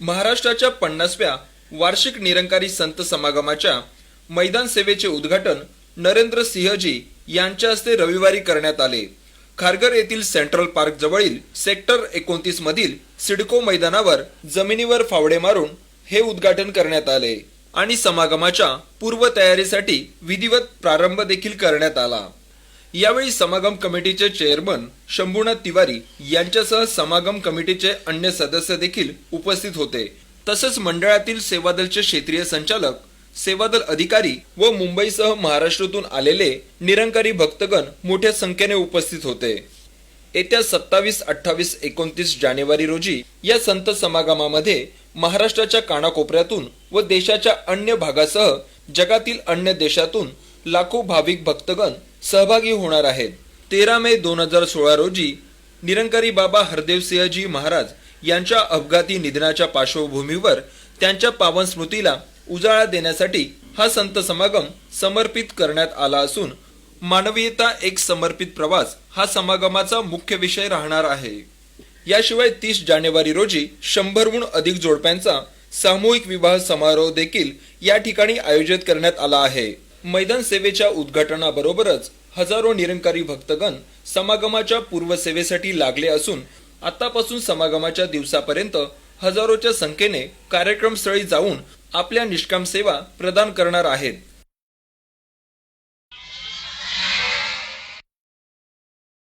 महाराष्ट्राच्या 50व्या वार्षिक निरंकारी संत समागमाच्या मैदान सेवेचे उद्घाटन नरेंद्र सिंहजी यांच्या हस्ते रविवारी करण्यात आले। खारघर येथील सेंट्रल पार्क जवळील सेक्टर 29 मधील सिडको मैदानावर जमिनीवर फावडे मारून हे उद्घाटन करण्यात आले आणि समागमाच्या पूर्वतयारीसाठी विधिवत प्रारंभ देखील करण्यात आला। यावेळी समागम कमिटीचे चेअरमन शंभूनाथ तिवारी यांच्यासह समागम कमिटीचे अन्य सदस्य देखील उपस्थित होते। तसेच मंडळातील सेवादलचे क्षेत्रीय संचालक, सेवादल अधिकारी व मुंबईसह महाराष्ट्रातून आलेले निरंकारी भक्तगण मोठ्या संख्येने उपस्थित होते। येत्या 27, 28, 29 जानेवारी रोजी या संत समागमामध्ये महाराष्ट्राच्या कानाकोपऱ्यातून व देशाच्या अन्य भागासह जगातील अन्य देशातून लाखो भाविक भक्तगण सहभागी होणार आहेत। 13 मे 2016 रोजी निरंकारी बाबा हरदेवसिंहजी महाराज यांच्या अपघाती निधनाच्या पार्श्वभूमीवर त्यांच्या पावन स्मृतीला उजाळा देण्यासाठी हा संत समागम समर्पित करण्यात आला असून मानवीयता एक समर्पित प्रवास हा समागमाचा मुख्य विषय राहणार आहे। याशिवाय 30 जानेवारी रोजी 100हून अधिक जोडप्यांचा सामूहिक विवाह समारोह देखील या ठिकाणी आयोजित करण्यात आला आहे। मैदान सेवेच्या उद्घाटनाबरोबरच हजारो निरंकारी भक्तगण समागमाच्या पूर्वसेवेसाठी लागले असून आतापासून समागमाच्या दिवसापर्यंत हजारोच्या संख्येने कार्यक्रमस्थळी जाऊन आपल्या निष्काम सेवा प्रदान करणार आहेत।